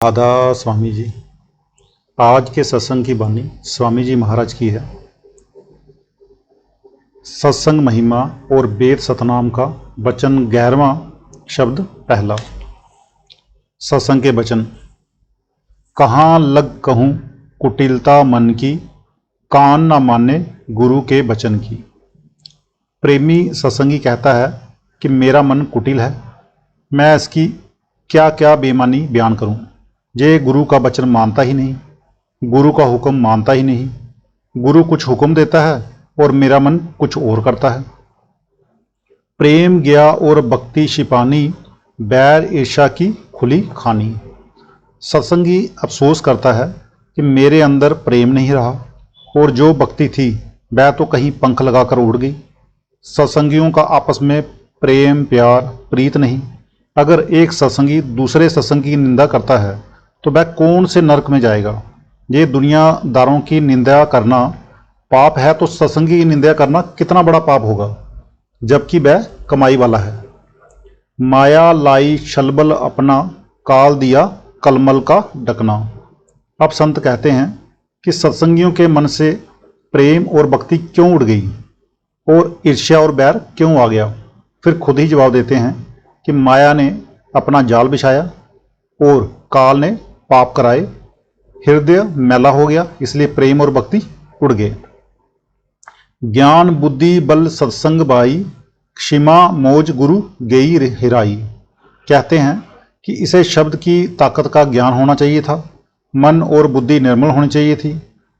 आदा स्वामी जी। आज के सत्संग की वाणी स्वामी जी महाराज की है। सत्संग महिमा और वेद सतनाम का वचन 11वां शब्द पहला। सत्संग के वचन। कहाँ लग कहूँ कुटिलता मन की, कान न माने गुरु के वचन की। प्रेमी सत्संगी कहता है कि मेरा मन कुटिल है, मैं इसकी क्या क्या बेईमानी बयान करूं। ये गुरु का वचन मानता ही नहीं, गुरु का हुक्म मानता ही नहीं। गुरु कुछ हुक्म देता है और मेरा मन कुछ और करता है। प्रेम गया और भक्ति छिपानी, बैर ईर्षा की खुली खानी। सत्संगी अफसोस करता है कि मेरे अंदर प्रेम नहीं रहा और जो भक्ति थी वह तो कहीं पंख लगाकर उड़ गई। सत्संगियों का आपस में प्रेम प्यार प्रीत नहीं। अगर एक सत्संगी दूसरे सत्संगी की निंदा करता है तो वह कौन से नरक में जाएगा। ये दुनियादारों की निंदा करना पाप है तो सत्संगी की निंदा करना कितना बड़ा पाप होगा, जबकि वह कमाई वाला है। माया लाई छलबल अपना, काल दिया कलमल का ढकना। अब संत कहते हैं कि सत्संगियों के मन से प्रेम और भक्ति क्यों उड़ गई और ईर्ष्या और बैर क्यों आ गया। फिर खुद ही जवाब देते हैं कि माया ने अपना जाल बिछाया और काल ने पाप कराए, हृदय मैला हो गया, इसलिए प्रेम और भक्ति उड़ गए। ज्ञान बुद्धि बल सत्संग बाई, क्षमा मोज गुरु गई हिराई। कहते हैं कि इसे शब्द की ताकत का ज्ञान होना चाहिए था, मन और बुद्धि निर्मल होनी चाहिए थी,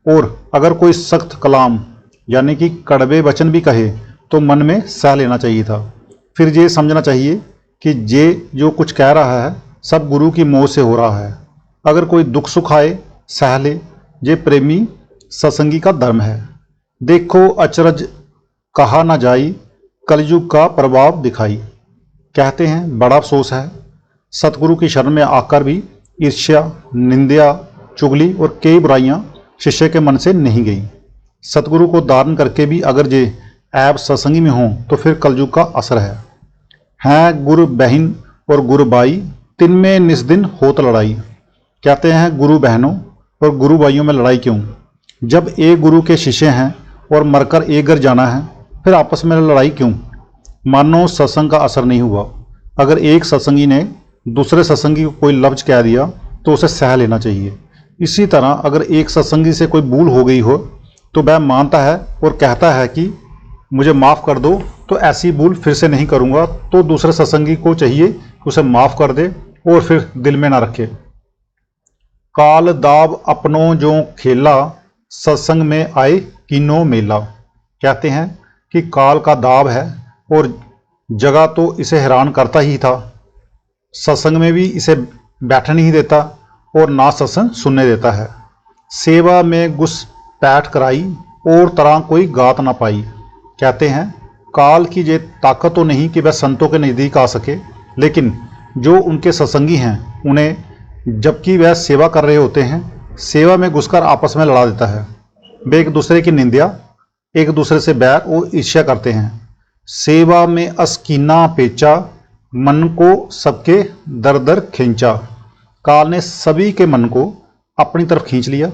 और अगर कोई सख्त कलाम यानी कि कड़वे वचन भी कहे तो मन में सह लेना चाहिए था। फिर ये समझना चाहिए कि ये जो कुछ कह रहा है सब गुरु की मोह से हो रहा है। अगर कोई दुख सुख आए सह ले, ये प्रेमी सत्संगी का धर्म है। देखो अचरज कहा न जाई, कलयुग का प्रभाव दिखाई। कहते हैं बड़ा अफसोस है, सतगुरु की शरण में आकर भी ईर्ष्या निंदा चुगली और कई बुराइयां शिष्य के मन से नहीं गई। सतगुरु को धारण करके भी अगर ये ऐब सत्संगी में हों तो फिर कलयुग का असर है गुरु बहन और गुरु बाई, तिन में निस्दिन होत लड़ाई। कहते हैं गुरु बहनों और गुरु भाइयों में लड़ाई क्यों, जब एक गुरु के शिष्य हैं और मरकर एक घर जाना है, फिर आपस में लड़ाई क्यों। मानो सत्संग का असर नहीं हुआ। अगर एक सत्संगी ने दूसरे सत्संगी को कोई लफ्ज कह दिया तो उसे सह लेना चाहिए। इसी तरह अगर एक सत्संगी से कोई भूल हो गई हो तो वह मानता है और कहता है कि मुझे माफ़ कर दो, तो ऐसी भूल फिर से नहीं करूँगा। तो दूसरे सत्संगी को चाहिए कि उसे माफ़ कर दे और फिर दिल में ना रखे। काल दाव अपनों जो खेला, सत्संग में आए कीनो मेला। कहते हैं कि काल का दाव है और जगह तो इसे हैरान करता ही था, सत्संग में भी इसे बैठने नहीं देता और ना सत्संग सुनने देता है। सेवा में घुस पैठ कराई और तरह कोई गात ना पाई। कहते हैं काल की ये ताकत तो नहीं कि वह संतों के नज़दीक आ सके, लेकिन जो उनके सत्संगी हैं उन्हें जबकि वह सेवा कर रहे होते हैं, सेवा में घुसकर आपस में लड़ा देता है। वे एक दूसरे की निंदा, एक दूसरे से बैर और ईर्ष्या करते हैं। सेवा में अस्कीना पेचा, मन को सबके दर दर खींचा। काल ने सभी के मन को अपनी तरफ खींच लिया।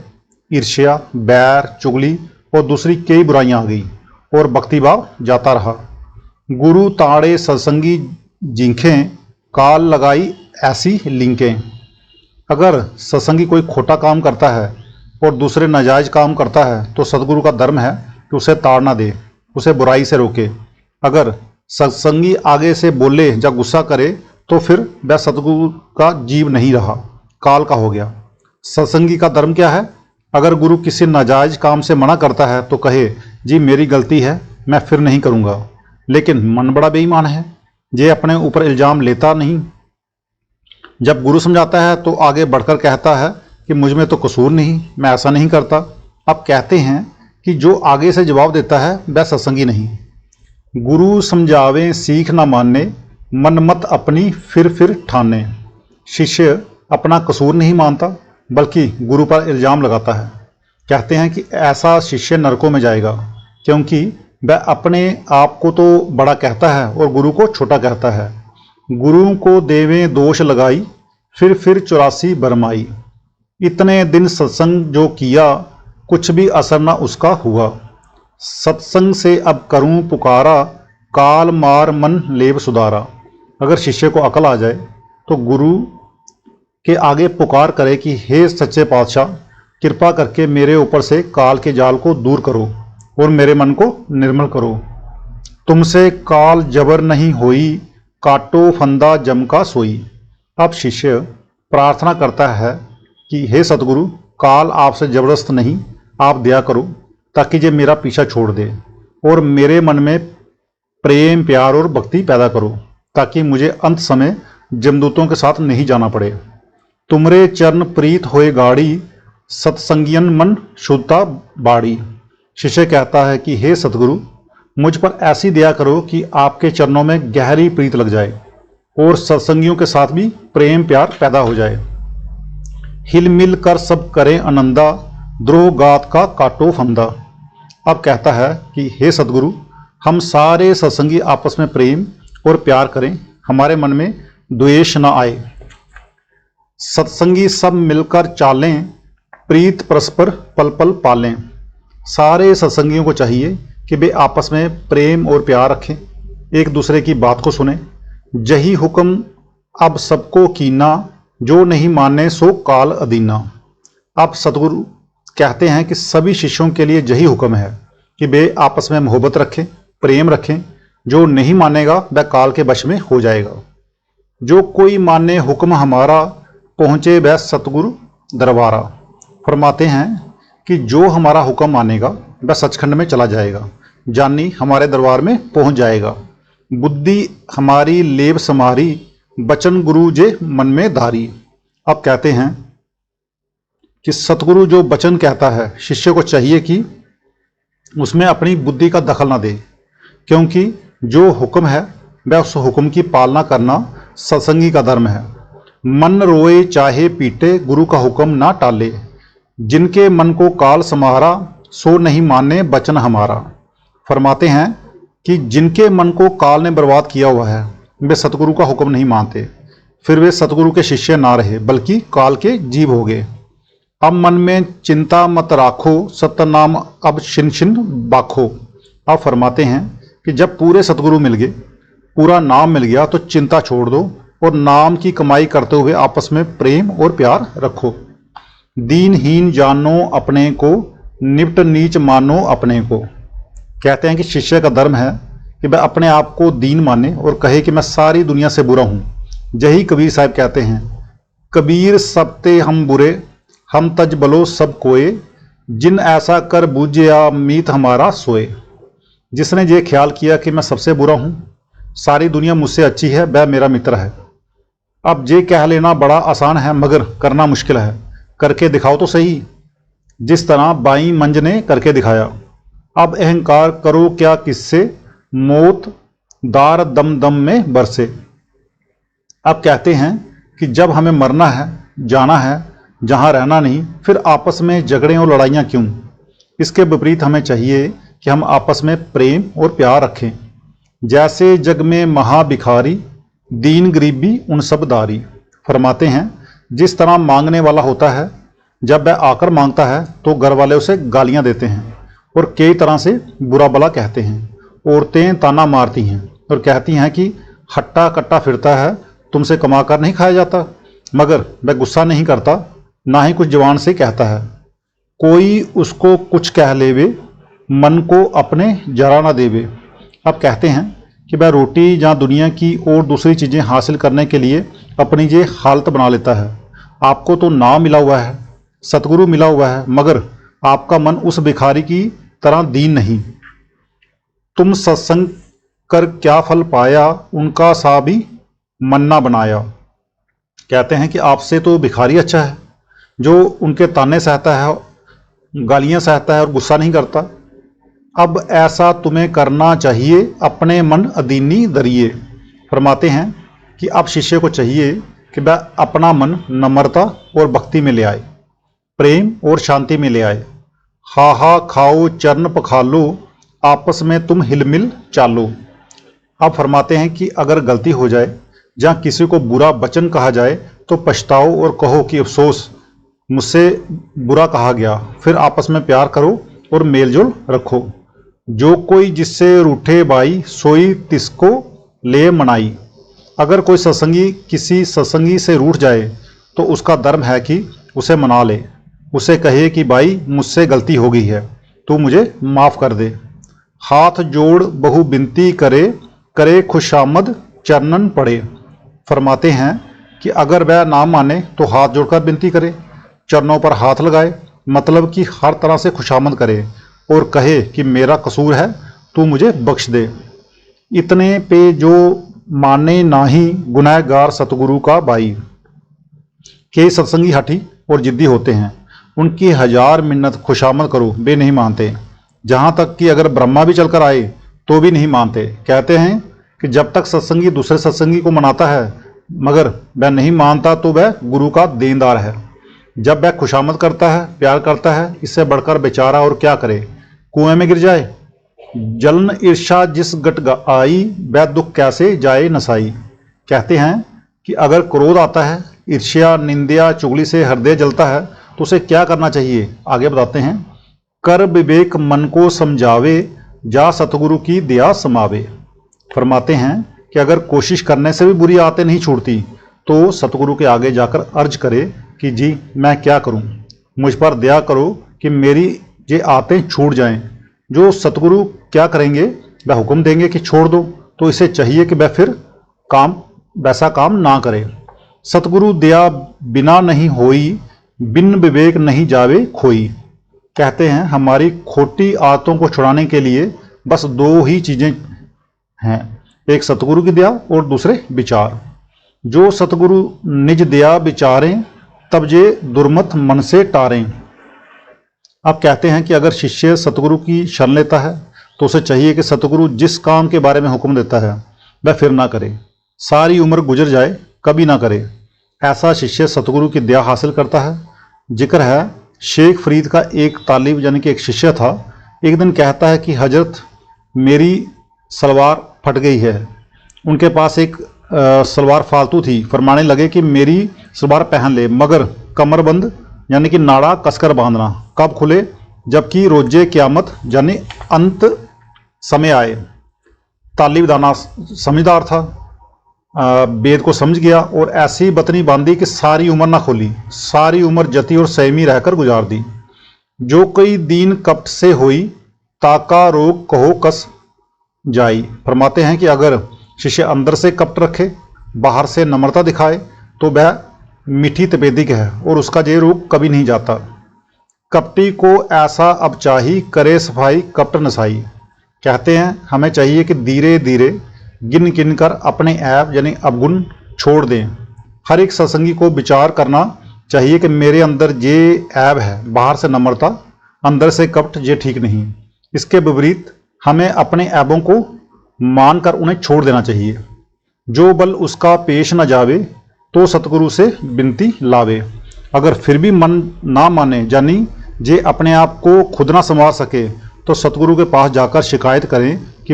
ईर्ष्या बैर चुगली और दूसरी कई बुराइयां आ गई और भक्तिभाव जाता रहा। गुरु ताड़े सत्संगी जिंखें, काल लगाई ऐसी लिंकें। अगर सत्संगी कोई खोटा काम करता है और दूसरे नाजायज काम करता है तो सतगुरु का धर्म है कि उसे ताड़ना दे, उसे बुराई से रोके। अगर सत्संगी आगे से बोले या गुस्सा करे तो फिर वह सतगुरु का जीव नहीं रहा, काल का हो गया। सत्संगी का धर्म क्या है, अगर गुरु किसी नाजायज काम से मना करता है तो कहे जी मेरी गलती है, मैं फिर नहीं करूँगा। लेकिन मन बड़ा बेईमान है, ये अपने ऊपर इल्ज़ाम लेता नहीं। जब गुरु समझाता है तो आगे बढ़कर कहता है कि मुझ में तो कसूर नहीं, मैं ऐसा नहीं करता। अब कहते हैं कि जो आगे से जवाब देता है वह सत्संगी नहीं। गुरु समझावे सीख ना माने, मन मत अपनी फिर ठाने। शिष्य अपना कसूर नहीं मानता बल्कि गुरु पर इल्ज़ाम लगाता है। कहते हैं कि ऐसा शिष्य नरकों में जाएगा, क्योंकि वह अपने आप को तो बड़ा कहता है और गुरु को छोटा कहता है। गुरु को देवें दोष लगाई, फिर 84 बरमाई। इतने दिन सत्संग जो किया, कुछ भी असर न उसका हुआ। सत्संग से अब करूं पुकारा, काल मार मन लेव सुधारा। अगर शिष्य को अकल आ जाए तो गुरु के आगे पुकार करे कि हे सच्चे पातशाह, कृपा करके मेरे ऊपर से काल के जाल को दूर करो और मेरे मन को निर्मल करो। तुमसे काल जबर नहीं होई, काटो फंदा जम का सोई। अब शिष्य प्रार्थना करता है कि हे सतगुरु, काल आपसे जबरदस्त नहीं, आप दया करो ताकि ये मेरा पीछा छोड़ दे और मेरे मन में प्रेम प्यार और भक्ति पैदा करो, ताकि मुझे अंत समय जमदूतों के साथ नहीं जाना पड़े। तुमरे चरण प्रीत होए गाड़ी, सत्संगियन मन शुद्धता बाड़ी। शिष्य कहता है कि हे सतगुरु, मुझ पर ऐसी दया करो कि आपके चरणों में गहरी प्रीत लग जाए और सत्संगियों के साथ भी प्रेम प्यार पैदा हो जाए। हिल मिल कर सब करें आनंदा, द्रोह गात का काटो फंदा। अब कहता है कि हे सतगुरु, हम सारे सत्संगी आपस में प्रेम और प्यार करें, हमारे मन में द्वेष न आए। सत्संगी सब मिलकर चालें, प्रीत परस्पर पल पल पालें। सारे सत्संगियों को चाहिए कि वे आपस में प्रेम और प्यार रखें, एक दूसरे की बात को सुने। जही हुक्म अब सबको कीना, जो नहीं माने सो काल अदीना। अब सतगुरु कहते हैं कि सभी शिष्यों के लिए यही हुक्म है कि वे आपस में मोहब्बत रखें, प्रेम रखें। जो नहीं मानेगा वह काल के वश में हो जाएगा। जो कोई माने हुक्म हमारा, पहुँचे वह सतगुरु दरबारा। फरमाते हैं कि जो हमारा हुक्म मानेगा वह सचखंड में चला जाएगा, जानी हमारे दरबार में पहुँच जाएगा। बुद्धि हमारी लेव समारी, बचन गुरु जे मन में धारी। अब कहते हैं कि सतगुरु जो वचन कहता है, शिष्य को चाहिए कि उसमें अपनी बुद्धि का दखल ना दे, क्योंकि जो हुक्म है वह उस हुक्म की पालना करना सत्संगी का धर्म है। मन रोए चाहे पीटे, गुरु का हुक्म ना टाले। जिनके मन को काल समारा, सो नहीं माने बचन हमारा। फरमाते हैं कि जिनके मन को काल ने बर्बाद किया हुआ है, वे सतगुरु का हुक्म नहीं मानते, फिर वे सतगुरु के शिष्य ना रहे बल्कि काल के जीव हो गए। अब मन में चिंता मत राखो, सत्य नाम अब छिन छिन बाखो। अब फरमाते हैं कि जब पूरे सतगुरु मिल गए, पूरा नाम मिल गया, तो चिंता छोड़ दो और नाम की कमाई करते हुए आपस में प्रेम और प्यार रखो। दीनहीन जानो अपने को, निपट नीच मानो अपने को। कहते हैं कि शिष्य का धर्म है कि वह अपने आप को दीन माने और कहे कि मैं सारी दुनिया से बुरा हूँ। यही कबीर साहब कहते हैं, कबीर सबते हम बुरे, हम तज बलो सब कोए, जिन ऐसा कर बूझया मीत हमारा सोए। जिसने ये ख्याल किया कि मैं सबसे बुरा हूँ, सारी दुनिया मुझसे अच्छी है, वह मेरा मित्र है। अब ये कह लेना बड़ा आसान है मगर करना मुश्किल है। करके दिखाओ तो सही, जिस तरह बाई मंज ने करके दिखाया। अब अहंकार करो क्या किससे, मौत दार दम दम में बरसे। अब कहते हैं कि जब हमें मरना है, जाना है, जहाँ रहना नहीं, फिर आपस में झगड़े और लड़ाइयाँ क्यों। इसके विपरीत हमें चाहिए कि हम आपस में प्रेम और प्यार रखें। जैसे जग में महाभिखारी, दीन गरीबी उन सब दारी। फरमाते हैं जिस तरह मांगने वाला होता है, जब वह आकर मांगता है तो घर वाले उसे गालियां देते हैं और कई तरह से बुरा भला कहते हैं। औरतें ताना मारती हैं और कहती हैं कि हट्टा कट्टा फिरता है, तुमसे कमाकर नहीं खाया जाता। मगर वह गुस्सा नहीं करता, ना ही कुछ जवान से कहता है। कोई उसको कुछ कह लेवे, मन को अपने जरा ना देवे। अब कहते हैं कि वह रोटी या दुनिया की और दूसरी चीज़ें हासिल करने के लिए अपनी ये हालत बना लेता है। आपको तो नाम मिला हुआ है, सतगुरु मिला हुआ है, मगर आपका मन उस भिखारी की तरह दीन नहीं। तुम सत्संग कर क्या फल पाया, उनका सा भी मन ना बनाया। कहते हैं कि आपसे तो भिखारी अच्छा है, जो उनके ताने सहता है, गालियां सहता है और गुस्सा नहीं करता। अब ऐसा तुम्हें करना चाहिए, अपने मन अदीनी दरिए। फरमाते हैं कि अब शिष्य को चाहिए कि वह अपना मन नम्रता और भक्ति में ले आए, प्रेम और शांति में ले आए। हा हा खाओ चरण पखालो, आपस में तुम हिलमिल चालो। अब फरमाते हैं कि अगर गलती हो जाए, जहाँ किसी को बुरा वचन कहा जाए, तो पछताओ और कहो कि अफसोस, मुझसे बुरा कहा गया। फिर आपस में प्यार करो और मेलजोल रखो। जो कोई जिससे रूठे बाई, सोई तिसको ले मनाई। अगर कोई सत्संगी किसी सत्संगी से रूठ जाए तो उसका धर्म है कि उसे मना ले, उसे कहे कि भाई मुझसे गलती हो गई है, तू मुझे माफ़ कर दे। हाथ जोड़ बहु बिनती करे, करे खुशामद चरणन पड़े। फरमाते हैं कि अगर वह ना माने तो हाथ जोड़कर विनती करे, चरणों पर हाथ लगाए, मतलब कि हर तरह से खुशामद करे और कहे कि मेरा कसूर है, तू मुझे बख्श दे। इतने पे जो माने नाही, गुनहगार सतगुरु का बाई। कई सत्संगी हठी और जिद्दी होते हैं, उनकी हजार मिन्नत खुशामद करो वे नहीं मानते। जहाँ तक कि अगर ब्रह्मा भी चलकर आए तो भी नहीं मानते। कहते हैं कि जब तक सत्संगी दूसरे सत्संगी को मनाता है मगर वह नहीं मानता तो वह गुरु का देनदार है। जब वह खुशामद करता है, प्यार करता है, इससे बढ़कर बेचारा और क्या करे, कुएं में गिर जाए। जलन ईर्षा जिस गट आई, वह दुख कैसे जाए नसाई। कहते हैं कि अगर क्रोध आता है, ईर्ष्या निंदा चुगली से हृदय जलता है तो उसे क्या करना चाहिए, आगे बताते हैं। कर विवेक मन को समझावे, जा सतगुरु की दया समावे। फरमाते हैं कि अगर कोशिश करने से भी बुरी आदतें नहीं छूटती तो सतगुरु के आगे जाकर अर्ज करे कि जी मैं क्या करूं, मुझ पर दया करो कि मेरी ये आदतें छूट जाएं। जो सतगुरु क्या करेंगे, वह हुक्म देंगे कि छोड़ दो, तो इसे चाहिए कि वह फिर वैसा काम ना करे। सतगुरु दया बिना नहीं होई, बिन विवेक नहीं जावे खोई। कहते हैं हमारी खोटी आदतों को छुड़ाने के लिए बस दो ही चीज़ें हैं, एक सतगुरु की दया और दूसरे विचार। जो सतगुरु निज दया विचारें, तब जे दुर्मत मन से टारें। अब कहते हैं कि अगर शिष्य सतगुरु की शरण लेता है तो उसे चाहिए कि सतगुरु जिस काम के बारे में हुक्म देता है वह फिर ना करे, सारी उम्र गुजर जाए कभी ना करे। ऐसा शिष्य सतगुरु की दया हासिल करता है। जिक्र है शेख फरीद का एक तालिब यानी कि एक शिष्य था। एक दिन कहता है कि हजरत मेरी सलवार फट गई है। उनके पास एक सलवार फालतू थी। फरमाने लगे कि मेरी सलवार पहन ले, मगर कमरबंद यानी कि नाड़ा कसकर बांधना। कब खुले, जबकि रोजे क़यामत यानी अंत समय आए। तालिब दाना समझदार था, वेद को समझ गया और ऐसी बतनी बांधी कि सारी उम्र ना खोली, सारी उम्र जती और संयमी रहकर गुजार दी। जो कोई दीन कपट से हुई, ताका रोग कहो कस जाई। फरमाते हैं कि अगर शिष्य अंदर से कपट रखे, बाहर से नम्रता दिखाए तो वह मीठी तपेदिक है और उसका ये रोग कभी नहीं जाता। कपटी को ऐसा अब चाही, करे सफाई कपट नसाई। कहते हैं हमें चाहिए कि धीरे धीरे गिन गिन कर अपने ऐब यानी अवगुण छोड़ दें। हर एक सत्संगी को विचार करना चाहिए कि मेरे अंदर ये ऐब है, बाहर से नम्रता, अंदर से कपट, ये ठीक नहीं। इसके विपरीत हमें अपने ऐबों को मानकर उन्हें छोड़ देना चाहिए। जो बल उसका पेश न जावे तो सतगुरु से विनती लावे। अगर फिर भी मन ना माने यानी जे अपने आप को खुद ना संवार सके तो सतगुरु के पास जाकर शिकायत करें कि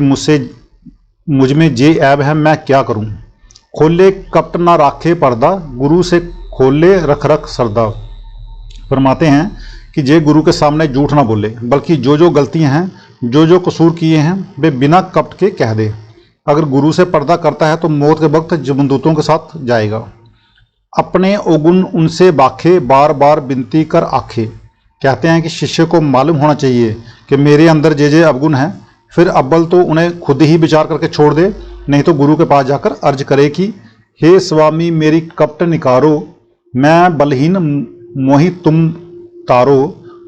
मुझ में जे ऐब है, मैं क्या करूं। खोले कपट ना राखे पर्दा, गुरु से खोले रख रख सरदा। फरमाते हैं कि जे गुरु के सामने झूठ ना बोले, बल्कि जो जो गलतियां हैं, जो जो कसूर किए हैं वे बिना कपट के कह दे। अगर गुरु से पर्दा करता है तो मौत के वक्त जमदूतों के साथ जाएगा। अपने अवगुण उनसे बाखे, बार बार विनती कर आखे। कहते हैं कि शिष्य को मालूम होना चाहिए कि मेरे अंदर जे अवगुण हैं, फिर अव्वल तो उन्हें खुद ही विचार करके छोड़ दे, नहीं तो गुरु के पास जाकर अर्ज करे कि हे स्वामी मेरी कपट निकारो, मैं बलहीन मोहि तुम तारो।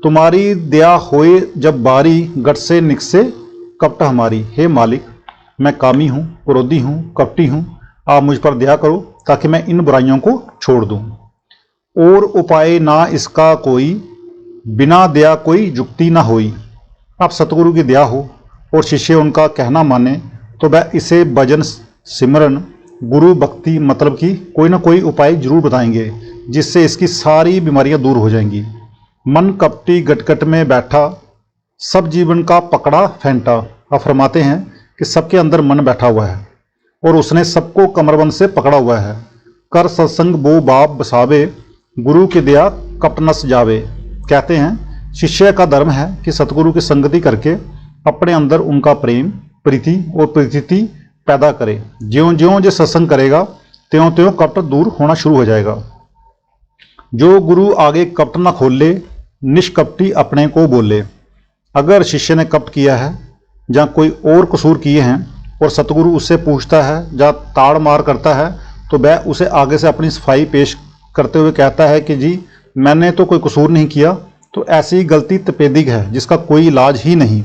तुम्हारी दया होए जब बारी, गट से निकसे कपट हमारी। हे मालिक मैं कामी हूँ, क्रोधी हूँ, कपटी हूँ, आप मुझ पर दया करो ताकि मैं इन बुराइयों को छोड़ दूँ। और उपाय ना इसका कोई, बिना दया कोई जुक्ति ना होई। अब सतगुरु की दया हो और शिष्य उनका कहना माने तो वह इसे भजन सिमरन गुरु भक्ति मतलब कि कोई ना कोई उपाय जरूर बताएंगे जिससे इसकी सारी बीमारियां दूर हो जाएंगी। मन कपटी गटगट में बैठा, सब जीवन का पकड़ा फेंटा। अब फरमाते हैं कि सबके अंदर मन बैठा हुआ है और उसने सबको कमरबंद से पकड़ा हुआ है। कर सत्संग बो बाप बसावे, गुरु की दया कपट नस जावे। कहते हैं शिष्य का धर्म है कि सतगुरु की संगति करके अपने अंदर उनका प्रेम, प्रीति और प्रीति पैदा करे। ज्यों ज्यों जो सत्संग करेगा त्यों त्यों कपट दूर होना शुरू हो जाएगा। जो गुरु आगे कपट न खोले, निष्कपटी अपने को बोले। अगर शिष्य ने कपट किया है या कोई और कसूर किए हैं और सतगुरु उससे पूछता है या ताड़ मार करता है, तो वह उसे आगे से अपनी सफाई पेश करते हुए कहता है कि जी मैंने तो कोई कसूर नहीं किया, तो ऐसी गलती तपेदिक है जिसका कोई इलाज ही नहीं।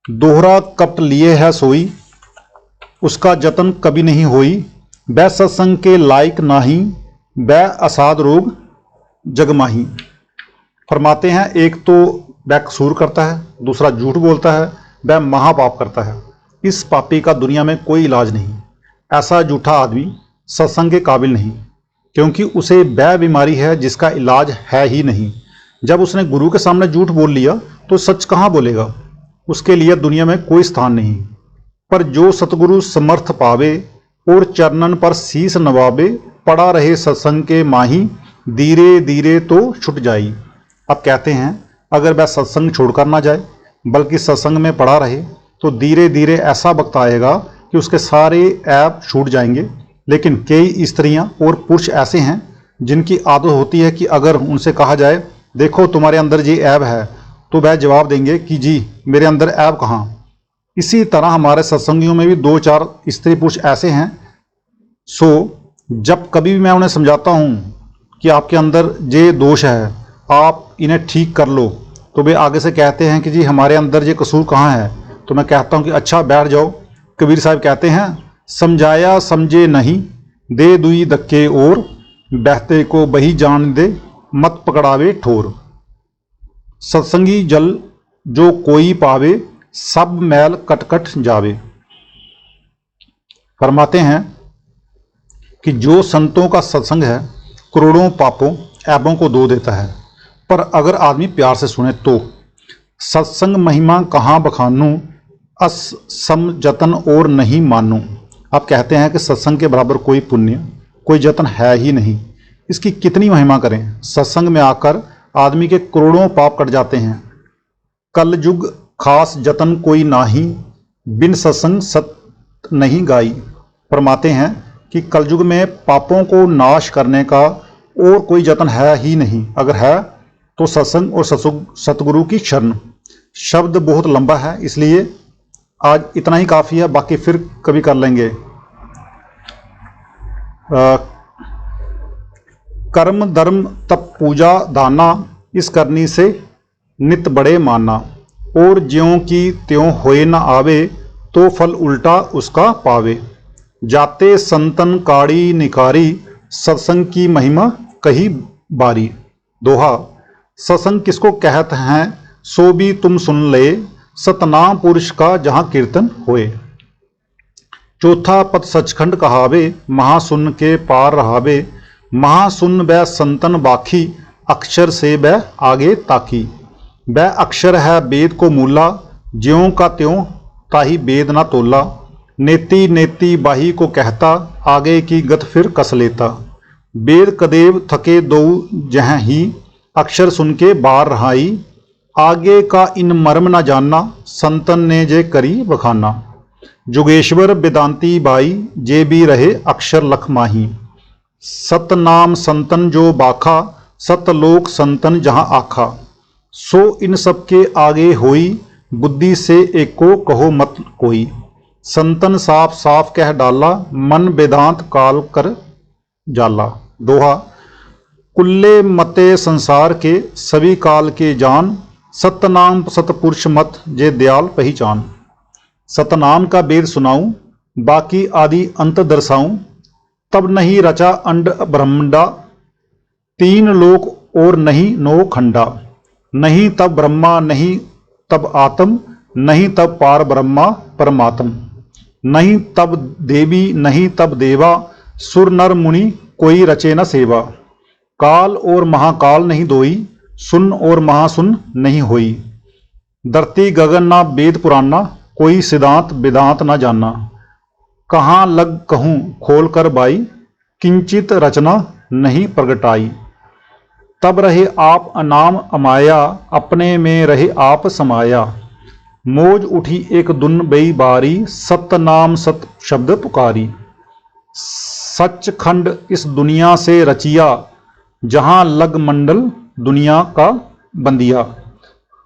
दोहरा कपट लिए है सोई, उसका जतन कभी नहीं होई। वह सत्संग के लायक नाही, वह असाध रोग जगमाही। फरमाते हैं एक तो वह कसूर करता है, दूसरा झूठ बोलता है, वह महापाप करता है। इस पापी का दुनिया में कोई इलाज नहीं। ऐसा झूठा आदमी सत्संग के काबिल नहीं, क्योंकि उसे वह बीमारी है जिसका इलाज है ही नहीं। जब उसने गुरु के सामने झूठ बोल लिया तो सच कहाँ बोलेगा? उसके लिए दुनिया में कोई स्थान नहीं। पर जो सतगुरु समर्थ पावे और चरणन पर शीस नवावे, पड़ा रहे सत्संग के माही, धीरे धीरे तो छुट जाई। अब कहते हैं अगर वह सत्संग छोड़कर ना जाए बल्कि सत्संग में पड़ा रहे तो धीरे धीरे ऐसा वक्त आएगा कि उसके सारे ऐप छूट जाएंगे। लेकिन कई स्त्रियां और पुरुष ऐसे हैं जिनकी आदत होती है कि अगर उनसे कहा जाए देखो तुम्हारे अंदर ये ऐब है, तो वह जवाब देंगे कि जी मेरे अंदर ऐब कहाँ। इसी तरह हमारे सत्संगियों में भी 2-4 स्त्री पुरुष ऐसे हैं। सो जब कभी भी मैं उन्हें समझाता हूँ कि आपके अंदर ये दोष है, आप इन्हें ठीक कर लो, तो वे आगे से कहते हैं कि जी हमारे अंदर ये कसूर कहाँ है। तो मैं कहता हूँ कि अच्छा बैठ जाओ। कबीर साहब कहते हैं समझाया समझे नहीं, दे दुई धक्के और, बहते को बही जान दे, मत पकड़ावे ठोर। सत्संगी जल जो कोई पावे, सब मैल कट कट जावे। फरमाते हैं कि जो संतों का सत्संग है करोड़ों पापों ऐबों को धो देता है, पर अगर आदमी प्यार से सुने तो। सत्संग महिमा कहाँ बखानूं, अस सम जतन और नहीं मानूं। आप कहते हैं कि सत्संग के बराबर कोई पुण्य, कोई जतन है ही नहीं। इसकी कितनी महिमा करें। सत्संग में आकर आदमी के करोड़ों पाप कट जाते हैं। कलयुग खास जतन कोई नाही, बिन सत्संग सत नहीं गाई। फरमाते हैं कि कलयुग में पापों को नाश करने का और कोई जतन है ही नहीं। अगर है तो सत्संग और सतगुरु की शरण। शब्द बहुत लंबा है, इसलिए आज इतना ही काफ़ी है, बाकी फिर कभी कर लेंगे। कर्म धर्म तप पूजा दाना, इस करनी से नित बड़े माना। और ज्यों की त्यों होए न आवे, तो फल उल्टा उसका पावे। जाते संतन काड़ी निकारी, सत्संग की महिमा कही बारी। दोहा। सत्संग किसको कहत हैं सो भी तुम सुन ले, सतनाम पुरुष का जहाँ कीर्तन होए। चौथा पद सचखंड कहावे, महासुन के पार रहावे। महासुन व संतन बाखी, अक्षर से वह आगे ताकी। वह अक्षर है वेद को मूला, ज्यों का त्यों ताही वेद ना तोला। नेति नेति बाही को कहता, आगे की गत फिर कस लेता। वेद कदेव थके दो जह ही, अक्षर सुन के बार रहाई। आगे का इन मर्म न जानना, संतन ने जे करी बखाना। जुगेश्वर वेदांती बाई, जे भी रहे अक्षर लख माही। सतनाम संतन जो बाखा, सतलोक संतन जहाँ आखा। सो इन सबके आगे होई, बुद्धि से एक को कहो मत कोई। संतन साफ साफ कह डाला, मन वेदांत काल कर जाला। दोहा। कुल्ले मते संसार के, सभी काल के जान। सतनाम सतपुरुष मत, जे दयाल पहचान। सतनाम का वेद सुनाऊं, बाकी आदि अंत दर्शाऊं। तब नहीं रचा अंड ब्रह्मंडा, तीन लोक और नहीं नो खंडा। नहीं तब ब्रह्मा नहीं तब आत्म, नहीं तब पार ब्रह्मा परमात्म। नहीं तब देवी नहीं तब देवा, सुर नर मुनि कोई रचे न सेवा। काल और महाकाल नहीं दोई, सुन और महासुन नहीं होई। धरती गगन ना वेद पुराना, कोई सिद्धांत वेदांत ना जाना। कहाँ लग कहूँ खोल कर बाई, किंचित रचना नहीं प्रगटाई। तब रहे आप अनाम अमाया, अपने में रहे आप समाया। मौज उठी एक दुन बई बारी, सत नाम सत शब्द पुकारी। सचखंड इस दुनिया से रचिया, जहाँ लग मंडल दुनिया का बंदिया।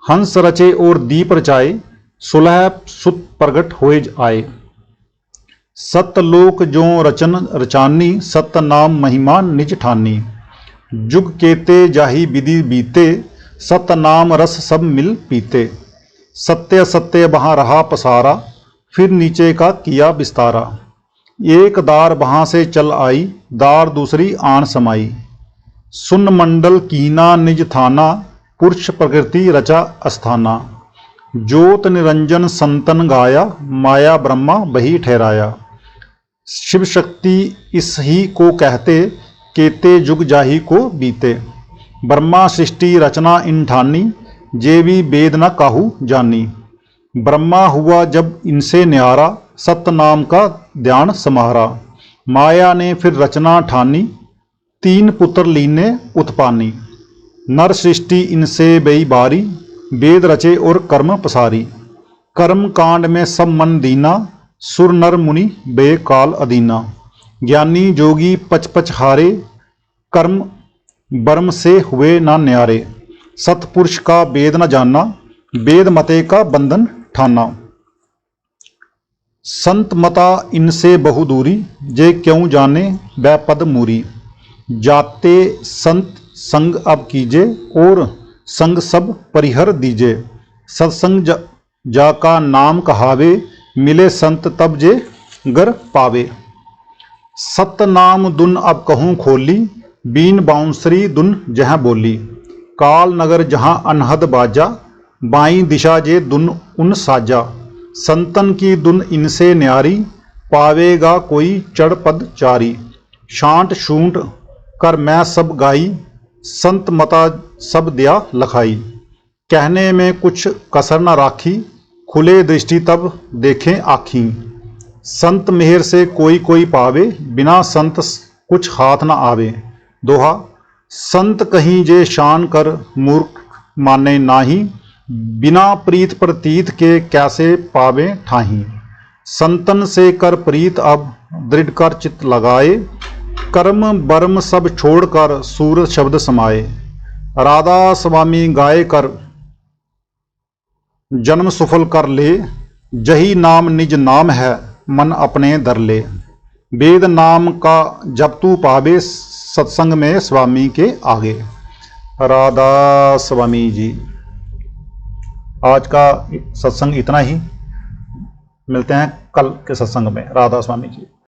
हंस रचे और दीप रचाए, सुलह सुत प्रगट होए आए। सतलोक जो रचन रचानी, सत नाम महिमा निज ठानी। जुग केते जाहि विधि बीते, सत नाम रस सब मिल पीते। सत्य सत्य वहाँ रहा पसारा, फिर नीचे का किया विस्तारा। एक दार वहाँ से चल आई, दार दूसरी आन समाई। सुन मंडल कीना निज थाना, पुरुष प्रकृति रचा अस्थाना। ज्योत निरंजन संतन गाया, माया ब्रह्मा वही ठहराया। शिव शक्ति इस ही को कहते, केते जुग जाहि को बीते। ब्रह्मा सृष्टि रचना इन ठानी, जेवी वेद न काहू जानी। ब्रह्मा हुआ जब इनसे न्यारा, सत नाम का ध्यान समारा। माया ने फिर रचना ठानी, तीन पुत्र लीने उत्पानी। नर सृष्टि इनसे बई बारी, वेद रचे और कर्म पसारी। कर्म कांड में सब मन दीना, सुर नर मुनि बेकाल अदीना। ज्ञानी जोगी पच पच हारे, कर्म बर्म से हुए ना न्यारे। सतपुरुष का वेद न जाना, वेद मते का बंधन ठाना। संत मता इनसे बहु दूरी, जे क्यों जाने वह पद मूरी। जाते संत संग अब कीजे, और संग सब परिहर दीजे। सत्संग जाका नाम कहावे, मिले संत तब जे गर पावे। सत नाम दुन अब कहूँ खोली, बीन बांसुरी दुन जहाँ बोली। काल नगर जहाँ अनहद बाजा, बाई दिशा जे दुन उन साजा। संतन की दुन इनसे न्यारी, पावेगा कोई चढ़ पद चारी। शांट शूंट कर मैं सब गाई, संत मता सब दिया लखाई। कहने में कुछ कसर न राखी, खुले दृष्टि तब देखें आखी। संत मेहर से कोई कोई पावे, बिना संत कुछ हाथ न आवे। दोहा, संत कहीं जे शान कर मूर्ख माने नाही, बिना प्रीत प्रतीत के कैसे पावे ठाही। संतन से कर प्रीत अब दृढ़ कर चित लगाए, कर्म बर्म सब छोड़कर सूरत शब्द समाए। राधा स्वामी गाय कर जन्म सफल कर ले, जही नाम निज नाम है मन अपने दर ले। वेद नाम का जब तू पावे, सत्संग में स्वामी के आगे। राधा स्वामी जी। आज का सत्संग इतना ही, मिलते हैं कल के सत्संग में। राधा स्वामी जी।